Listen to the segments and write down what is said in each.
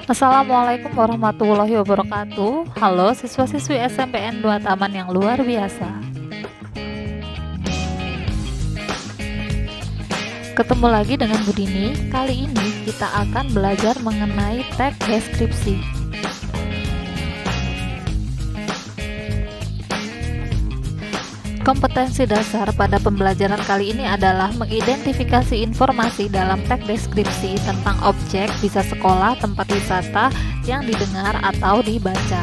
Assalamualaikum warahmatullahi wabarakatuh. Halo siswa-siswi SMPN 2 Taman yang luar biasa. Ketemu lagi dengan Bu Dini. Kali ini kita akan belajar mengenai teks deskripsi. Kompetensi dasar pada pembelajaran kali ini adalah mengidentifikasi informasi dalam teks deskripsi tentang objek, bisa sekolah, tempat wisata yang didengar atau dibaca.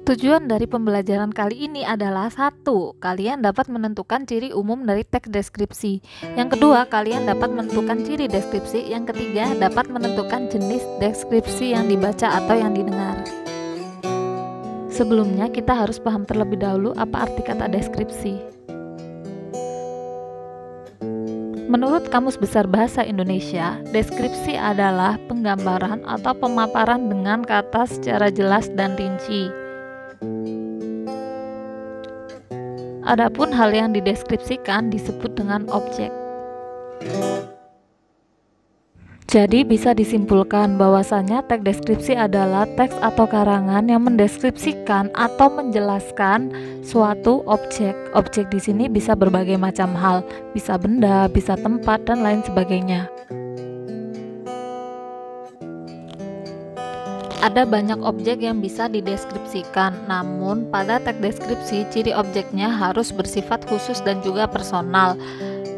Tujuan dari pembelajaran kali ini adalah: 1. Kalian dapat menentukan ciri umum dari teks deskripsi. Yang kedua, kalian dapat menentukan ciri deskripsi. Yang ketiga, dapat menentukan jenis deskripsi yang dibaca atau yang didengar. Sebelumnya, kita harus paham terlebih dahulu apa arti kata deskripsi. Menurut Kamus Besar Bahasa Indonesia, deskripsi adalah penggambaran atau pemaparan dengan kata secara jelas dan rinci. Adapun hal yang dideskripsikan disebut dengan objek. Jadi bisa disimpulkan bahwasanya teks deskripsi adalah teks atau karangan yang mendeskripsikan atau menjelaskan suatu objek. Objek di sini bisa berbagai macam hal, bisa benda, bisa tempat, dan lain sebagainya. Ada banyak objek yang bisa dideskripsikan, namun pada teks deskripsi ciri objeknya harus bersifat khusus dan juga personal.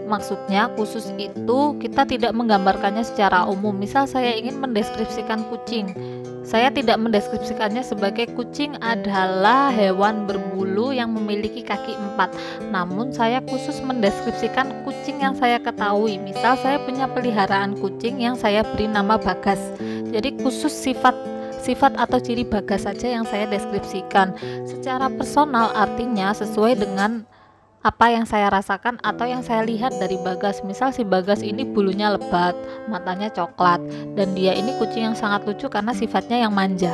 Maksudnya khusus itu kita tidak menggambarkannya secara umum. Misal saya ingin mendeskripsikan kucing, saya tidak mendeskripsikannya sebagai kucing adalah hewan berbulu yang memiliki kaki 4, namun saya khusus mendeskripsikan kucing yang saya ketahui. Misal saya punya peliharaan kucing yang saya beri nama Bagas, jadi khusus sifat atau ciri Bagas saja yang saya deskripsikan. Secara personal artinya sesuai dengan apa yang saya rasakan atau yang saya lihat dari Bagas. Misal si Bagas ini bulunya lebat, matanya coklat, dan dia ini kucing yang sangat lucu karena sifatnya yang manja.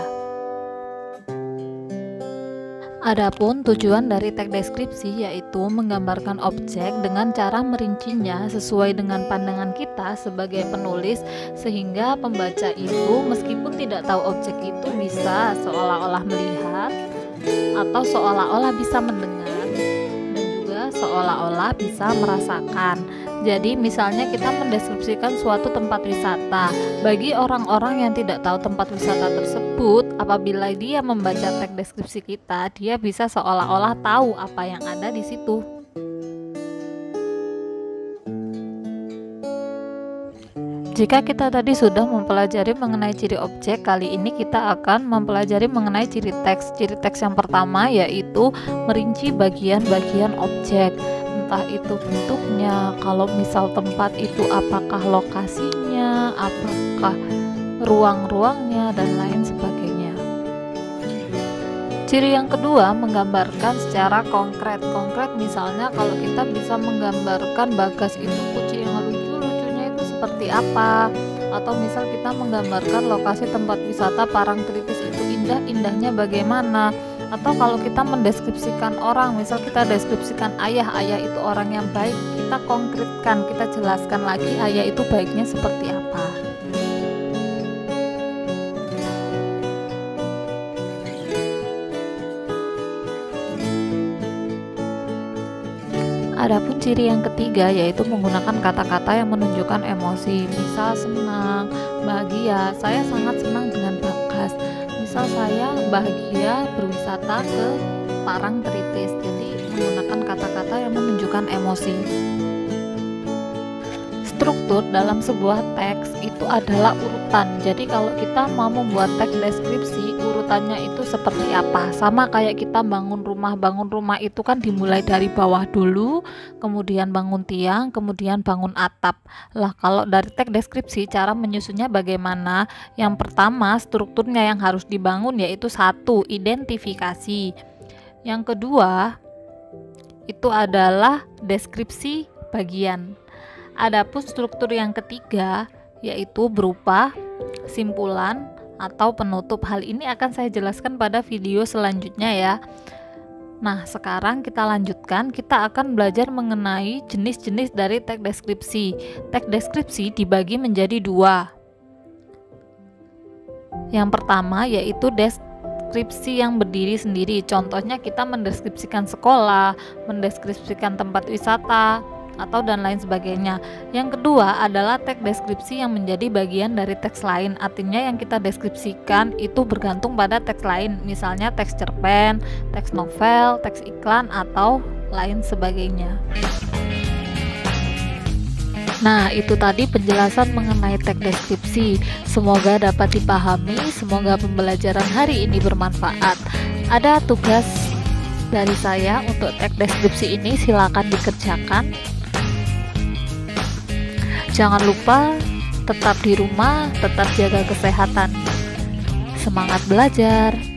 Adapun tujuan dari teks deskripsi yaitu menggambarkan objek dengan cara merincinya sesuai dengan pandangan kita sebagai penulis, sehingga pembaca itu meskipun tidak tahu objek itu bisa seolah-olah melihat atau seolah-olah bisa mendengar, seolah-olah bisa merasakan. Jadi misalnya kita mendeskripsikan suatu tempat wisata. Bagi orang-orang yang tidak tahu tempat wisata tersebut, apabila dia membaca teks deskripsi kita, dia bisa seolah-olah tahu apa yang ada di situ. Jika kita tadi sudah mempelajari mengenai ciri objek, kali ini kita akan mempelajari mengenai ciri teks. Ciri teks yang pertama yaitu merinci bagian-bagian objek, entah itu bentuknya, kalau misal tempat itu apakah lokasinya, apakah ruang-ruangnya, dan lain sebagainya. Ciri yang kedua menggambarkan secara konkret. Konkret misalnya kalau kita bisa menggambarkan Bagas itu kucing yang lucu-lucunya itu seperti apa, atau misal kita menggambarkan lokasi tempat wisata Parangtritis itu indah-indahnya bagaimana. Atau kalau kita mendeskripsikan orang, misal kita deskripsikan ayah itu orang yang baik, kita konkretkan, kita jelaskan lagi ayah itu baiknya seperti apa. Adapun ciri yang ketiga yaitu menggunakan kata-kata yang menunjukkan emosi. Misal senang, bahagia, saya sangat senang dengan Bagas. Misal saya bahagia berwisata ke Parangtritis. Jadi menggunakan kata-kata yang menunjukkan emosi. Struktur dalam sebuah teks itu adalah urutan. Jadi kalau kita mau membuat teks deskripsi, urutannya itu seperti apa? Sama kayak kita bangun rumah. Bangun rumah itu kan dimulai dari bawah dulu, kemudian bangun tiang, kemudian bangun atap. Lah kalau dari teks deskripsi cara menyusunnya bagaimana? Yang pertama, strukturnya yang harus dibangun yaitu 1. Identifikasi. Yang kedua, itu adalah deskripsi bagian. Adapun struktur yang ketiga yaitu berupa simpulan atau penutup. Hal ini akan saya jelaskan pada video selanjutnya ya. Nah, sekarang kita lanjutkan, kita akan belajar mengenai jenis-jenis dari teks deskripsi. Teks deskripsi dibagi menjadi dua. Yang pertama yaitu deskripsi yang berdiri sendiri. Contohnya kita mendeskripsikan sekolah, mendeskripsikan tempat wisata, atau dan lain sebagainya. Yang kedua adalah teks deskripsi yang menjadi bagian dari teks lain. Artinya yang kita deskripsikan itu bergantung pada teks lain, misalnya teks cerpen, teks novel, teks iklan, atau lain sebagainya. Nah, itu tadi penjelasan mengenai teks deskripsi. Semoga dapat dipahami, semoga pembelajaran hari ini bermanfaat. Ada tugas dari saya untuk teks deskripsi ini, silakan dikerjakan. Jangan lupa tetap di rumah, tetap jaga kesehatan. Semangat belajar!